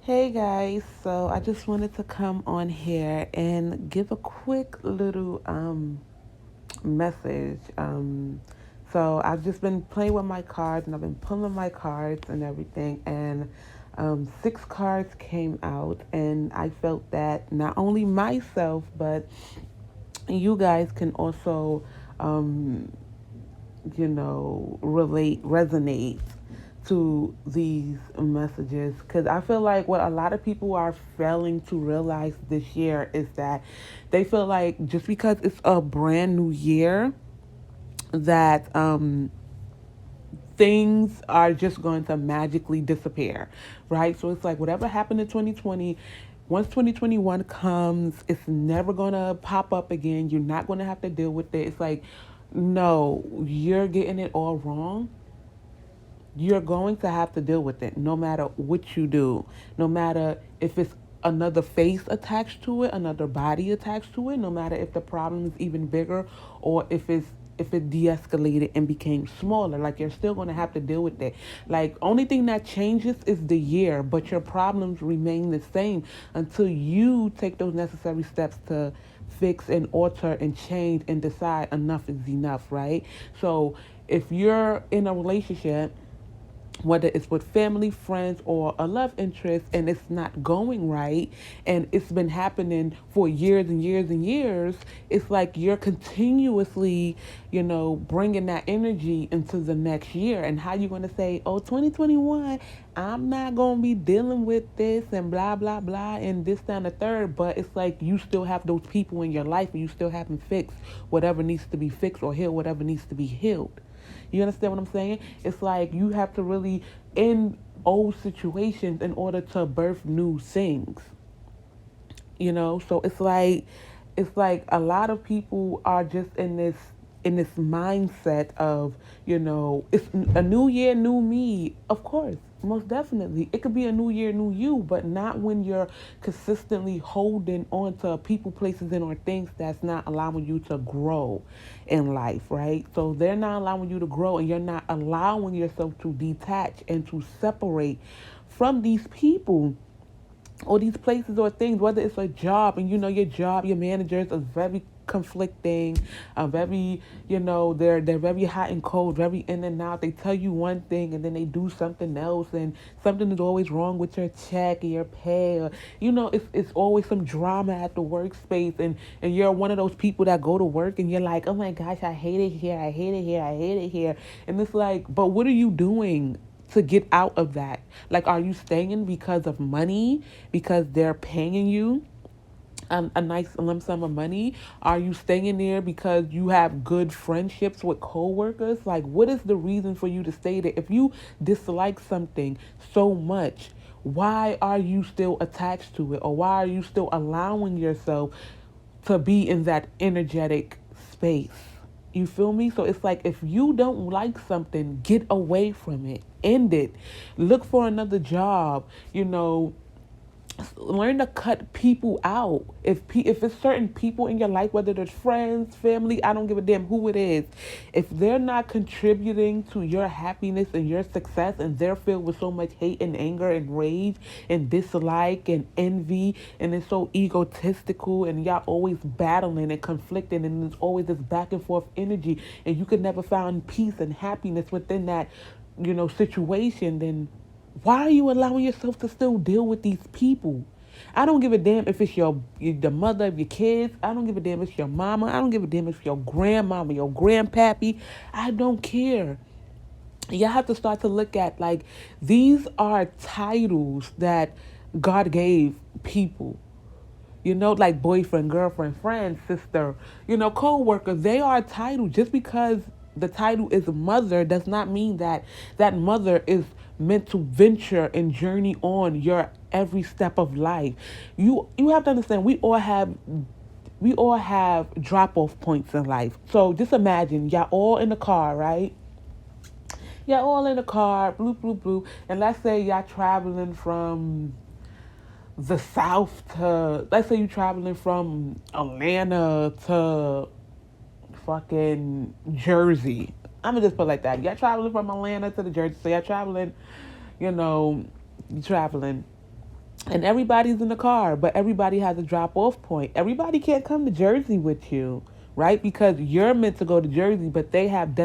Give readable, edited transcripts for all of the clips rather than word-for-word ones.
Hey guys, so I just wanted to come on here and give a quick little message. So I've just been playing with my cards and I've been pulling my cards and everything, and six cards came out, and I felt that not only myself but you guys can also um, resonate to these messages, because I feel like what a lot of people are failing to realize this year is that they feel like just because it's a brand new year that things are just going to magically disappear, right? So it's like whatever happened in 2020, once 2021 comes, it's never going to pop up again. You're not going to have to deal with it. It's like, no, you're getting it all wrong. You're going to have to deal with it no matter what you do, no matter if it's another face attached to it, another body attached to it, no matter if the problem is even bigger or if it de-escalated and became smaller. Like, you're still going to have to deal with it. Like, only thing that changes is the year, but your problems remain the same until you take those necessary steps to fix and alter and change and decide enough is enough, right? So if you're in a relationship, whether it's with family, friends, or a love interest, and it's not going right, and it's been happening for years and years and years, it's like you're continuously, bringing that energy into the next year. And how you going to say, oh, 2021, I'm not going to be dealing with this and blah, blah, blah, and this, that, and the third. But it's like you still have those people in your life and you still haven't fixed whatever needs to be fixed or healed whatever needs to be healed. You understand what I'm saying? It's like you have to really end old situations in order to birth new things. So it's like a lot of people are just in this mindset of, it's a new year, new me. Of course, most definitely it could be a new year, new you, but not when you're consistently holding on to people, places, and or things that's not allowing you to grow in life, right? So they're not allowing you to grow, and you're not allowing yourself to detach and to separate from these people or these places or things, whether it's a job, and your job, your managers are very conflicting, very, they're very hot and cold, very in and out. They tell you one thing and then they do something else, and something is always wrong with your check or your pay, or it's always some drama at the workspace, and you're one of those people that go to work and you're like, oh my gosh, I hate it here, I hate it here, I hate it here. And it's like, but what are you doing to get out of that? Like, are you staying because of money, because they're paying you a nice lump sum of money? Are you staying there because you have good friendships with coworkers? Like, what is the reason for you to stay there? If you dislike something so much, why are you still attached to it? Or why are you still allowing yourself to be in that energetic space? You feel me? So it's like, if you don't like something, get away from it. End it. Look for another job. Learn to cut people out. If it's certain people in your life, whether it's friends, family, I don't give a damn who it is, if they're not contributing to your happiness and your success, and they're filled with so much hate and anger and rage and dislike and envy, and it's so egotistical, and y'all always battling and conflicting, and there's always this back and forth energy, and you could never find peace and happiness within that situation, then why are you allowing yourself to still deal with these people? I don't give a damn if it's the mother of your kids. I don't give a damn if it's your mama. I don't give a damn if it's your grandmama, your grandpappy. I don't care. You have to start to look at, like, these are titles that God gave people. Like boyfriend, girlfriend, friend, sister, co-worker. They are a title. Just because the title is mother does not mean that that mother is meant to venture and journey on your every step of life. You have to understand, we all have drop off points in life. So just imagine y'all all in the car, right? Y'all all in the car, blue, blue, blue, and let's say y'all traveling from the South to, let's say you're traveling from Atlanta to fucking Jersey. I'm gonna just put it like that. You're traveling from Atlanta to the Jersey. So you're traveling, you know, you're traveling. and everybody's in the car, but everybody has a drop off point. Everybody can't come to Jersey with you, right? Because you're meant to go to Jersey, but they have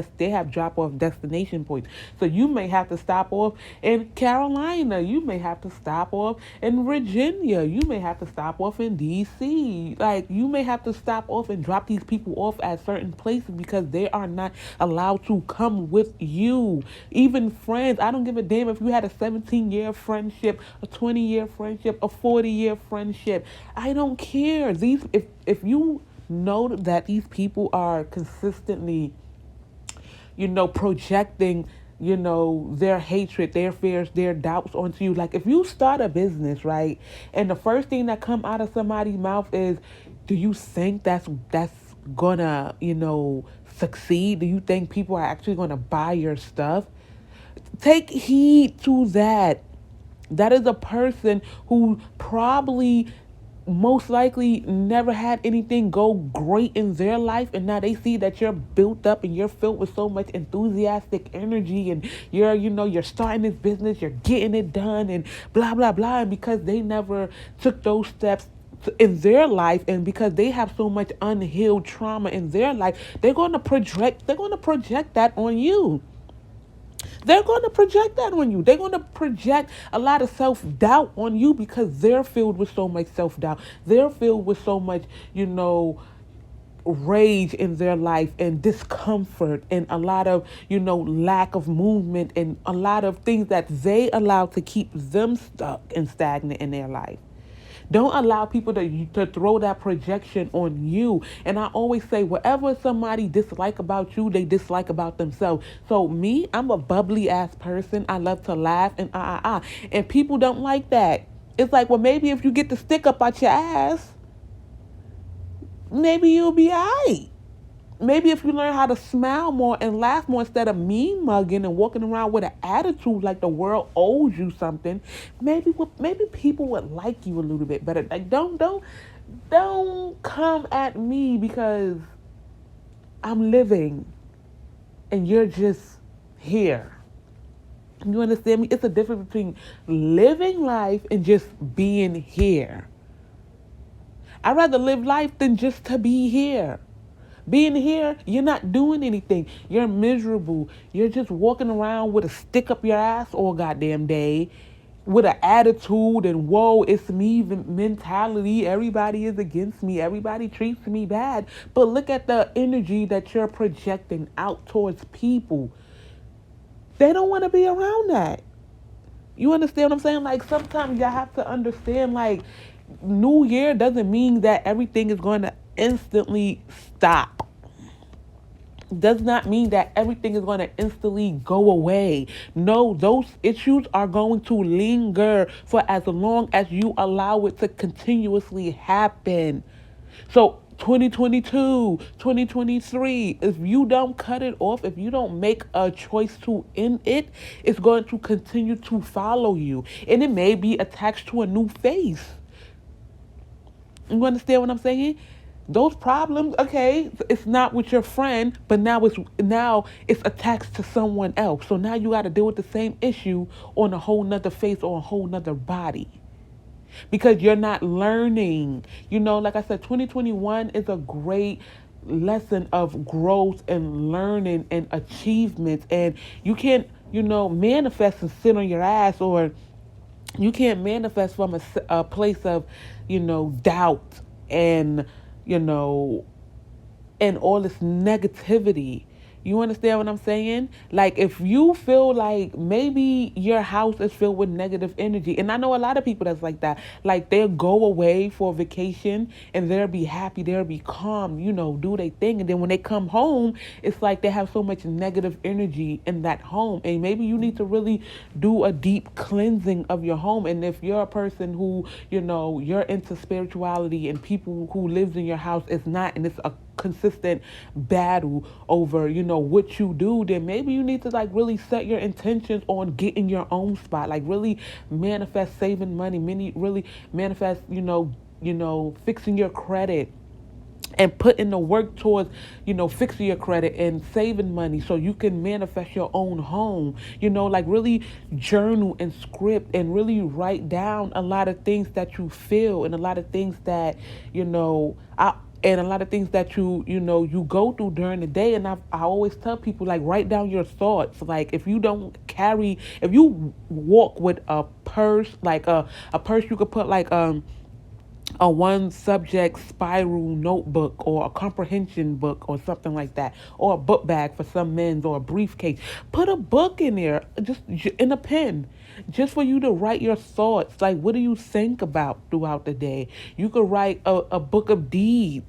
drop off destination points. So you may have to stop off in Carolina. You may have to stop off in Virginia. You may have to stop off in DC. Like, you may have to stop off and drop these people off at certain places because they are not allowed to come with you. Even friends, I don't give a damn if you had a 17-year friendship, a 20-year friendship, a 40-year friendship. I don't care. These if you know that these people are consistently, projecting, their hatred, their fears, their doubts onto you. Like, if you start a business, right, and the first thing that come out of somebody's mouth is, do you think that's gonna, succeed? Do you think people are actually gonna buy your stuff? Take heed to that. That is a person who probably most likely never had anything go great in their life, and now they see that you're built up and you're filled with so much enthusiastic energy, and you're starting this business, you're getting it done, and blah blah blah. And because they never took those steps in their life, and because they have so much unhealed trauma in their life, they're going to project that on you. They're going to project that on you. They're going to project a lot of self-doubt on you because they're filled with so much self-doubt. They're filled with so much, rage in their life, and discomfort, and a lot of, lack of movement, and a lot of things that they allow to keep them stuck and stagnant in their life. Don't allow people to throw that projection on you. And I always say, whatever somebody dislike about you, they dislike about themselves. So me, I'm a bubbly ass person. I love to laugh and And people don't like that. It's like, well, maybe if you get the stick up out your ass, maybe you'll be alright. Maybe if you learn how to smile more and laugh more instead of mean mugging and walking around with an attitude like the world owes you something, maybe people would like you a little bit better. Like, don't come at me because I'm living and you're just here. You understand me? It's a difference between living life and just being here. I'd rather live life than just to be here. Being here, you're not doing anything. You're miserable. You're just walking around with a stick up your ass all goddamn day, with an attitude and whoa, it's me mentality. Everybody is against me. Everybody treats me bad. But look at the energy that you're projecting out towards people. They don't want to be around that. You understand what I'm saying? Like, sometimes you have to understand, like, New Year doesn't mean that everything is going to instantly stop. Does not mean that everything is going to instantly go away. No, those issues are going to linger for as long as you allow it to continuously happen. So 2022, 2023, if you don't cut it off, if you don't make a choice to end it, it's going to continue to follow you. And it may be attached to a new face. You understand what I'm saying? Those problems, okay, it's not with your friend, but now it's attached to someone else. So now you got to deal with the same issue on a whole nother face or a whole nother body. Because you're not learning. Like I said, 2021 is a great lesson of growth and learning and achievements. And you can't, manifest and sit on your ass, or you can't manifest from a place of, doubt and, you know, and all this negativity. You understand what I'm saying? Like, if you feel like maybe your house is filled with negative energy, and I know a lot of people that's like that, like they'll go away for vacation and they'll be happy, they'll be calm, do their thing. And then when they come home, it's like they have so much negative energy in that home. And maybe you need to really do a deep cleansing of your home. And if you're a person who, you're into spirituality and people who lives in your house is not, and it's a consistent battle over what you do, then maybe you need to like really set your intentions on getting your own spot, like really manifest saving money, really manifest fixing your credit, and putting the work towards, fixing your credit and saving money so you can manifest your own home. Like really journal and script and really write down a lot of things that you feel and a lot of things that, and a lot of things that you go through during the day. And I always tell people, like, write down your thoughts. Like, if you walk with a purse, like a purse, you could put like a one subject spiral notebook or a comprehension book or something like that, or a book bag for some men's, or a briefcase. Put a book in there, just in a pen, just for you to write your thoughts. Like, what do you think about throughout the day? You could write a book of deeds.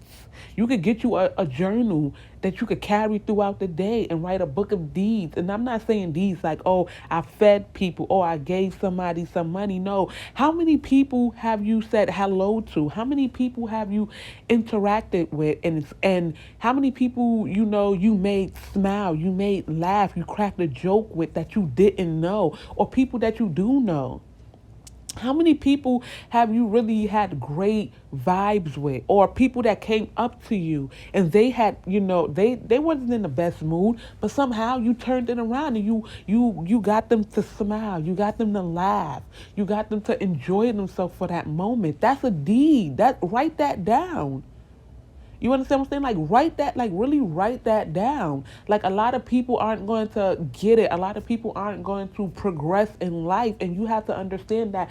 You could get you a journal that you could carry throughout the day and write a book of deeds. And I'm not saying deeds like, oh, I fed people, or I gave somebody some money. No. How many people have you said hello to? How many people have you interacted with? And how many people, you made smile, you made laugh, you cracked a joke with that you didn't know, or people that you do know? How many people have you really had great vibes with, or people that came up to you and they had, they wasn't in the best mood, but somehow you turned it around and you got them to smile, you got them to laugh, you got them to enjoy themselves for that moment. That's a deed. Write that down. You understand what I'm saying? Like, write that, like, really write that down. Like, a lot of people aren't going to get it. A lot of people aren't going to progress in life. And you have to understand that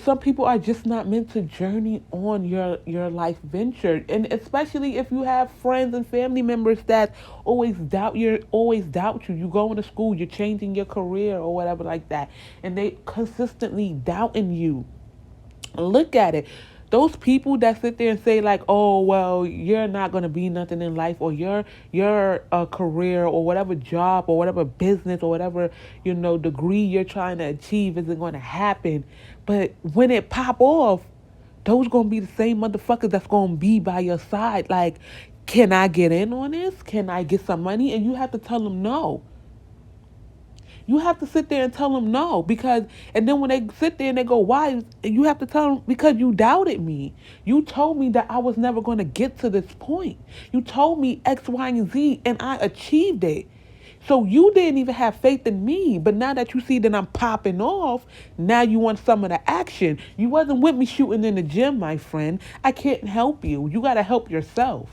some people are just not meant to journey on your life venture. And especially if you have friends and family members that always doubt you. You going to school, you're changing your career or whatever like that, and they consistently doubting you. Look at it. Those people that sit there and say like, "Oh, well, you're not gonna be nothing in life, or your career, or whatever job, or whatever business, or whatever degree you're trying to achieve isn't gonna happen." But when it pop off, those gonna be the same motherfuckers that's gonna be by your side. Like, can I get in on this? Can I get some money? And you have to tell them no. You have to sit there and tell them no, and then when they sit there and they go, why? You have to tell them, because you doubted me. You told me that I was never going to get to this point. You told me X, Y, and Z, and I achieved it. So you didn't even have faith in me. But now that you see that I'm popping off, now you want some of the action. You wasn't with me shooting in the gym, my friend. I can't help you. You got to help yourself.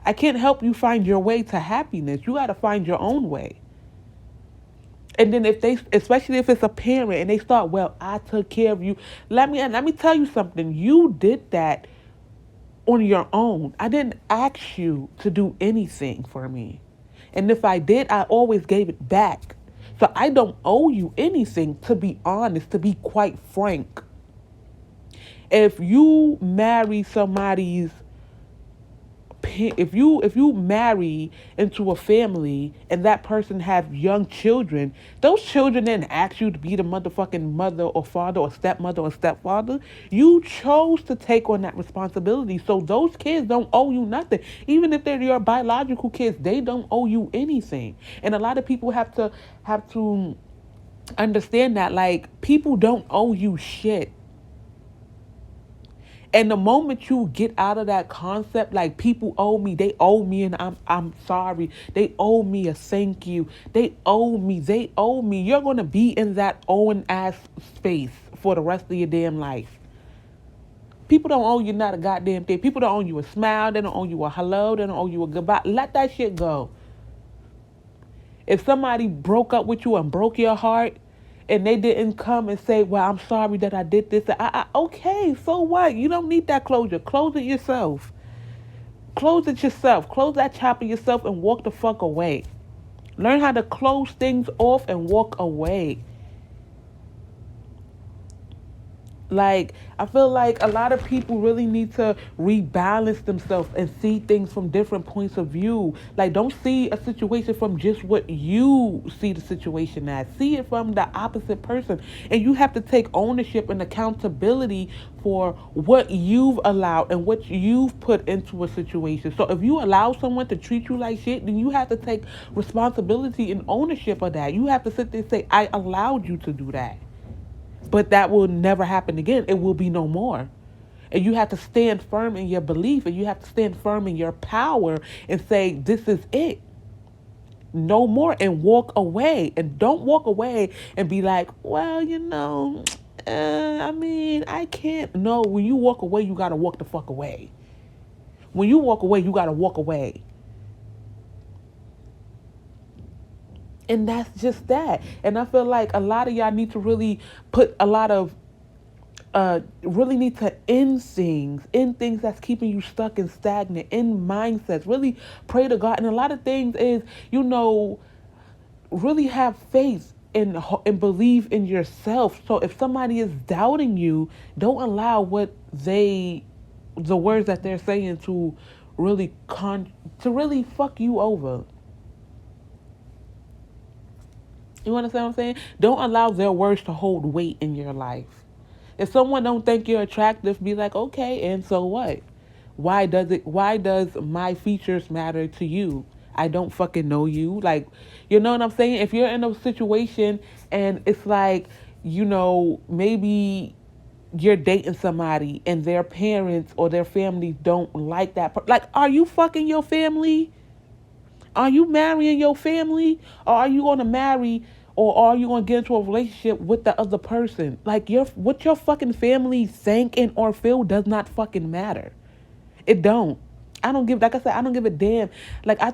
I can't help you find your way to happiness. You got to find your own way. And then especially if it's a parent and they start, well, I took care of you. Let me tell you something. You did that on your own. I didn't ask you to do anything for me. And if I did, I always gave it back. So I don't owe you anything, to be honest, to be quite frank. If you marry somebody's if you marry into a family and that person have young children, those children didn't ask you to be the motherfucking mother or father or stepmother or stepfather. You chose to take on that responsibility. So those kids don't owe you nothing. Even if they're your biological kids, they don't owe you anything. And a lot of people have to understand that, like, people don't owe you shit. And the moment you get out of that concept, like, people owe me, they owe me, and I'm sorry. They owe me a thank you. They owe me. You're gonna be in that owing ass space for the rest of your damn life. People don't owe you not a goddamn thing. People don't owe you a smile. They don't owe you a hello. They don't owe you a goodbye. Let that shit go. If somebody broke up with you and broke your heart, and they didn't come and say, well, I'm sorry that I did this. Okay, so what? You don't need that closure. Close it yourself. Close it yourself. Close that chapter yourself and walk the fuck away. Learn how to close things off and walk away. Like, I feel like a lot of people really need to rebalance themselves and see things from different points of view. Like, don't see a situation from just what you see the situation as. See it from the opposite person. And you have to take ownership and accountability for what you've allowed and what you've put into a situation. So if you allow someone to treat you like shit, then you have to take responsibility and ownership of that. You have to sit there and say, I allowed you to do that. But that will never happen again. It will be no more. And you have to stand firm in your belief, and you have to stand firm in your power and say, this is it. No more, and walk away. And don't walk away and be like, well, I mean, I can't. No, when you walk away, you got to walk the fuck away. When you walk away, you got to walk away. And that's just that. And I feel like a lot of y'all need to really put a lot of really need to end things that's keeping you stuck and stagnant, in mindsets. Really pray to God. And a lot of things is, really have faith and believe in yourself. So if somebody is doubting you, don't allow the words that they're saying to really fuck you over. You understand what I'm saying? Don't allow their words to hold weight in your life. If someone don't think you're attractive, be like, okay, and so what? Why does my features matter to you? I don't fucking know you. Like, you know what I'm saying? If you're in a situation and it's like, maybe you're dating somebody and their parents or their family don't like that. Like, are you fucking your family? Are you marrying your family? Or are you going to marry, or are you going to get into a relationship with the other person? Like, what your fucking family think and or feel does not fucking matter. It don't. Like I said, I don't give a damn. Like, I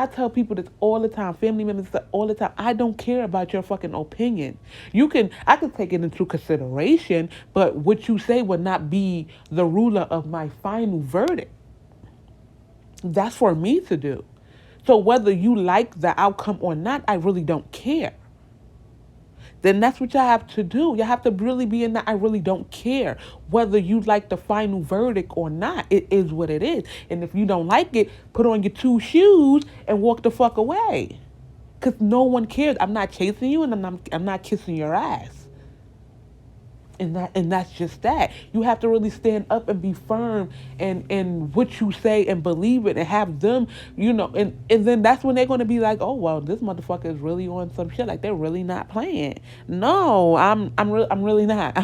tell people this all the time, family members all the time. I don't care about your fucking opinion. I can take it into consideration, but what you say would not be the ruler of my final verdict. That's for me to do. So whether you like the outcome or not, I really don't care. Then that's what y'all have to do. You have to really be in that I really don't care. Whether you like the final verdict or not, it is what it is. And if you don't like it, put on your two shoes and walk the fuck away. Because no one cares. I'm not chasing you, and I'm not kissing your ass. And that's just that. You have to really stand up and be firm and what you say and believe it and have them, and then that's when they're gonna be like, oh well, this motherfucker is really on some shit. Like, they're really not playing. No, I'm really not.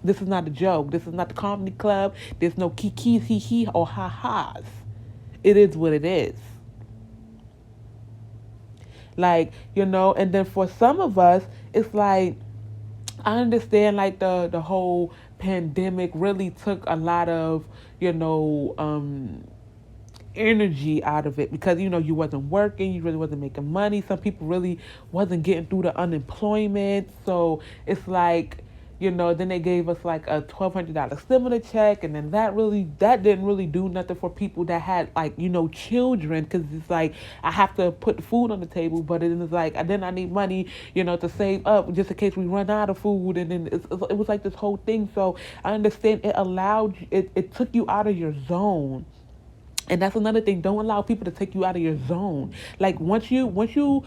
This is not a joke. This is not the comedy club. There's no kikis, hee hee, or ha ha's. It is what it is. Like, and then for some of us, it's like, I understand, like, the whole pandemic really took a lot of, energy out of it, because, you wasn't working, you really wasn't making money. Some people really wasn't getting through the unemployment. So it's like, then they gave us like a $1,200 stimulus check, and then that didn't really do nothing for people that had, like, children, because it's like, I have to put food on the table, but it is like, then I need money, to save up just in case we run out of food, and then it was like this whole thing. So I understand it took you out of your zone. And that's another thing. Don't allow people to take you out of your zone. Like, once you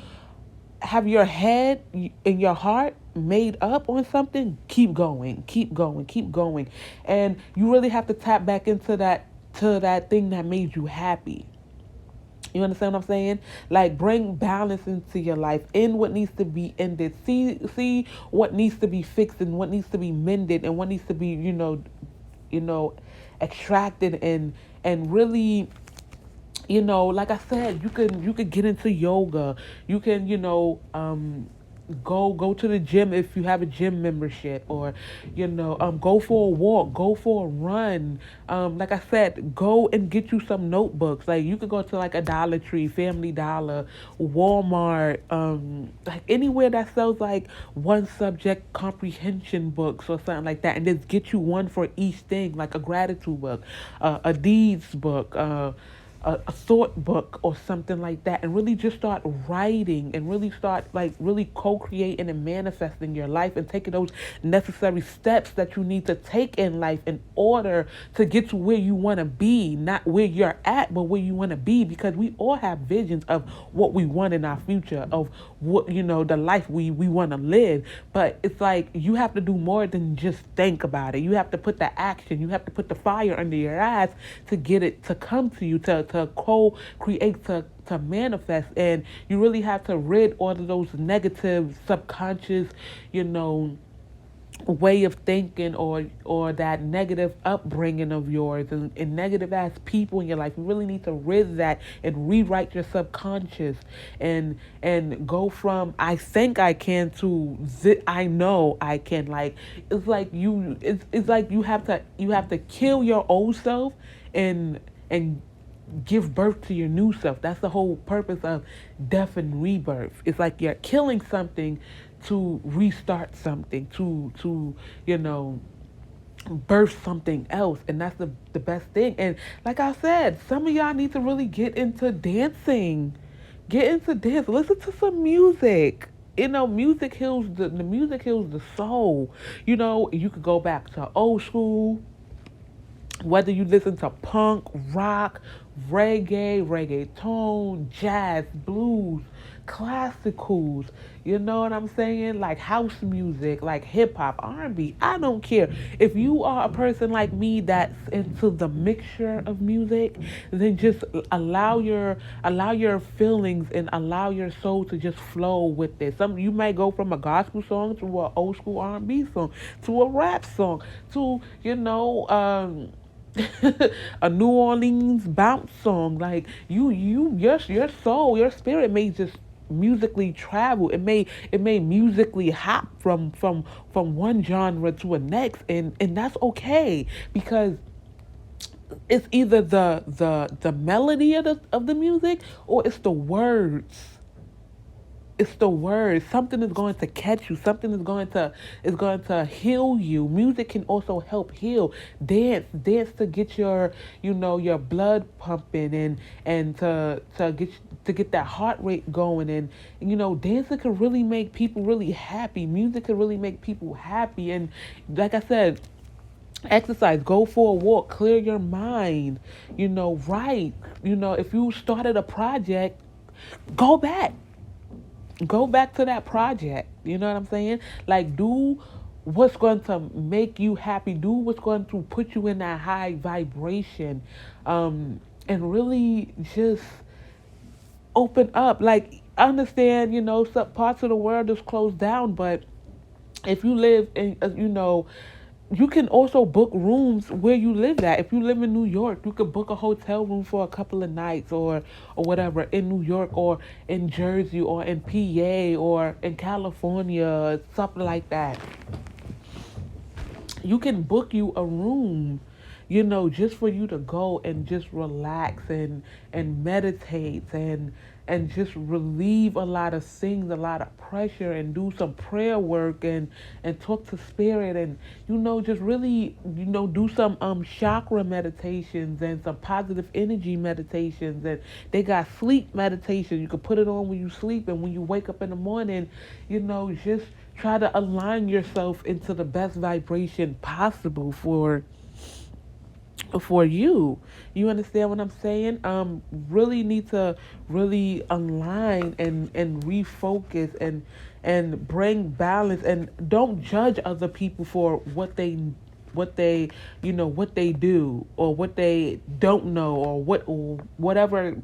have your head and your heart made up on something, keep going, keep going, keep going. And you really have to tap back into that thing that made you happy. You understand what I'm saying? Like, bring balance into your life. End what needs to be ended. See what needs to be fixed and what needs to be mended and what needs to be, extracted, and really, like I said, you could get into yoga. You can, go to the gym if you have a gym membership, or go for a walk, go for a run. Like I said, go and get you some notebooks. Like, you could go to like a Dollar Tree, Family Dollar, Walmart, like anywhere that sells like one subject comprehension books or something like that, and just get you one for each thing, like a gratitude book, a deeds book, a thought book or something like that, and really just start writing and really start, like, really co-creating and manifesting your life and taking those necessary steps that you need to take in life in order to get to where you want to be, not where you're at, but where you want to be, because we all have visions of what we want in our future, of what, the life we want to live. But it's like, you have to do more than just think about it. You have to put the action, you have to put the fire under your eyes to get it to come to you, to co-create, to manifest. And you really have to rid all of those negative subconscious, way of thinking or that negative upbringing of yours and negative ass people in your life. You really need to rid that and rewrite your subconscious and go from I think I can to I know I can. Like it's like you have to kill your old self and give birth to your new self. That's the whole purpose of death and rebirth. It's like you're killing something to restart something, to you know, birth something else. And that's the best thing. And like I said, some of y'all need to really get into dancing. Get into dance. Listen to some music. You know, music heals the music heals the soul. You know, you could go back to old school, whether you listen to punk, rock, reggae, reggaeton, jazz, blues, classicals, you know what I'm saying? Like house music, like hip hop, R&B. I don't care. If you are a person like me that's into the mixture of music, then just allow your feelings and allow your soul to just flow with it. Some you might go from a gospel song to an old school R&B song to a rap song to a New Orleans bounce song. Like your soul, your spirit may just musically travel. It may musically hop from one genre to a next, and that's okay because it's either the melody of the music or it's the words. It's the words. Something is going to catch you. Something is going to heal you. Music can also help heal. Dance to get your your blood pumping and to get that heart rate going and dancing can really make people really happy. Music can really make people happy. And like I said, exercise, go for a walk, clear your mind. Write. If you started a project, go back to that project. You know what I'm saying? Like, do what's going to make you happy. Do what's going to put you in that high vibration, and really just open up. Like, understand, some parts of the world is closed down, but if you live in, you can also book rooms where you live at. If you live in New York, you could book a hotel room for a couple of nights or whatever in New York or in Jersey or in PA or in California, something like that. You can book you a room, just for you to go and just relax and meditate and just relieve a lot of things, a lot of pressure, and do some prayer work and talk to spirit and just really do some chakra meditations and some positive energy meditations. And they got sleep meditation. You can put it on when you sleep, and when you wake up in the morning, just try to align yourself into the best vibration possible for you. You understand what I'm saying? Really need to really align and refocus and bring balance, and don't judge other people for what they do or what they don't know or whatever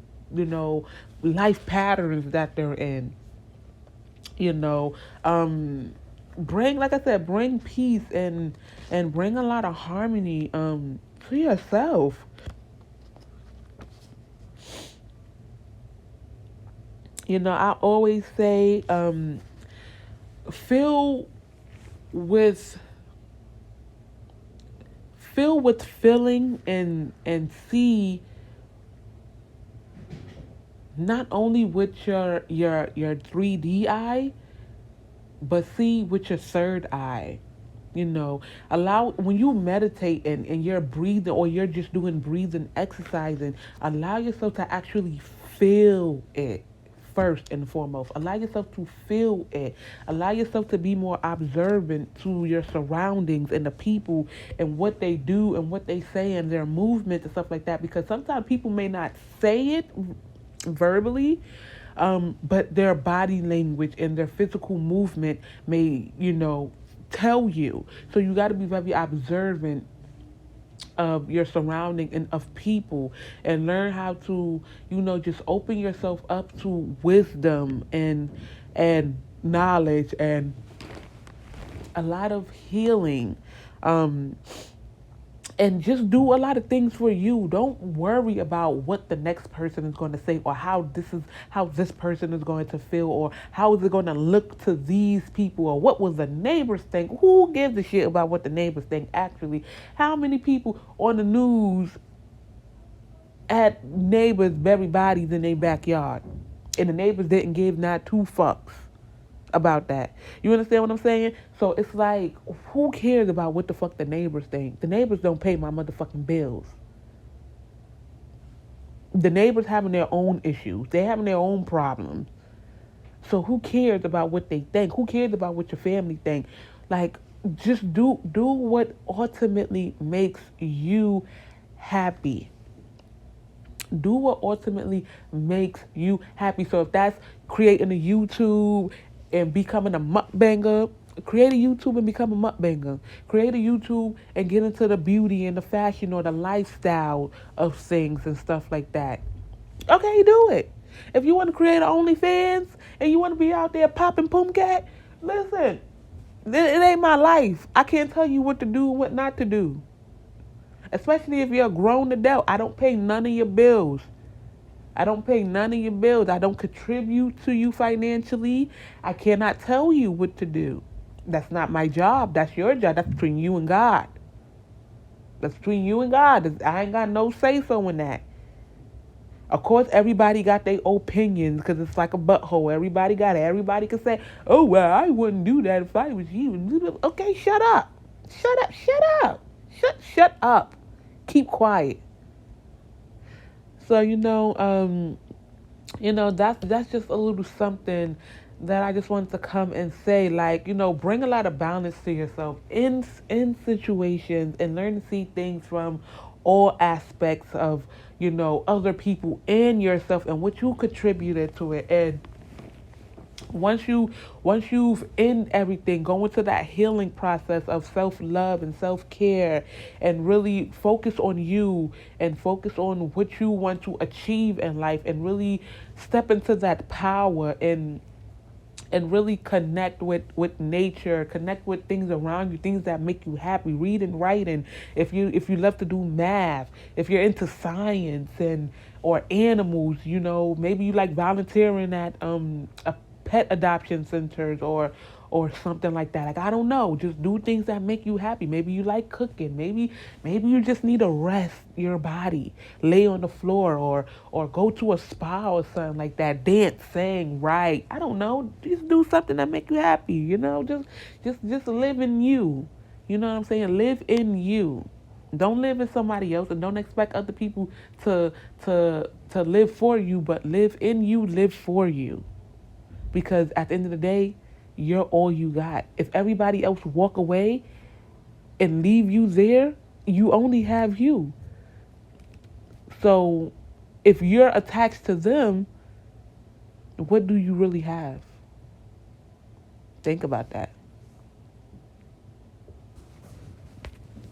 life patterns that they're in. you know bring, like I said, bring peace and bring a lot of harmony to yourself. I always say fill with feeling and see, not only with your 3D eye, but see with your third eye. Allow, when you meditate and you're breathing, or you're just doing breathing exercising, allow yourself to actually feel it first and foremost. Allow yourself to feel it. Allow yourself to be more observant to your surroundings and the people and what they do and what they say and their movements and stuff like that, because sometimes people may not say it verbally, but their body language and their physical movement may, tell you. So you got to be very observant of your surrounding and of people, and learn how to, just open yourself up to wisdom and knowledge, and a lot of healing. Um, and just do a lot of things for you. Don't worry about what the next person is going to say, or how this person is going to feel, or how is it going to look to these people, or what was the neighbors think. Who gives a shit about what the neighbors think? Actually, how many people on the news had neighbors bury bodies in their backyard, and the neighbors didn't give not two fucks about that? You understand what I'm saying? So it's like, who cares about what the fuck the neighbors think? The neighbors don't pay my motherfucking bills. The neighbors having their own issues. They having their own problems. So who cares about what they think? Who cares about what your family think? Like, just do what ultimately makes you happy. Do what ultimately makes you happy. So if that's creating a YouTube and becoming a mukbanger, create a YouTube and become a mukbanger. Create a YouTube and get into the beauty and the fashion or the lifestyle of things and stuff like that. Okay, do it. If you want to create an OnlyFans and you want to be out there popping Pumcat, listen, it ain't my life. I can't tell you what to do and what not to do. Especially if you're a grown adult. I don't pay none of your bills. I don't pay none of your bills. I don't contribute to you financially. I cannot tell you what to do. That's not my job. That's your job. That's between you and God. That's between you and God. I ain't got no say so in that. Of course, everybody got their opinions because it's like a butthole. Everybody got it. Everybody can say, oh, well, I wouldn't do that if I was you. Okay, shut up. Shut up. Shut up. Shut up. Keep quiet. So, that's just a little something that I just wanted to come and say. Like, bring a lot of balance to yourself in situations, and learn to see things from all aspects of, other people and yourself and what you contributed to it. And once you've in everything, go into that healing process of self-love and self-care, and really focus on you and focus on what you want to achieve in life, and really step into that power, and really connect with nature, connect with things around you, things that make you happy. Read and write, and if you love to do math, if you're into science and or animals, maybe you like volunteering at a pet adoption centers, or something like that. Like, I don't know, just do things that make you happy. Maybe you like cooking. Maybe you just need to rest your body, lay on the floor, or go to a spa or something like that. Dance, sing, write. I don't know. Just do something that make you happy. Just live in you. You know what I'm saying? Live in you. Don't live in somebody else, and don't expect other people to live for you, but live in you, live for you. Because at the end of the day, you're all you got. If everybody else walk away and leave you there, you only have you. So if you're attached to them, what do you really have? Think about that.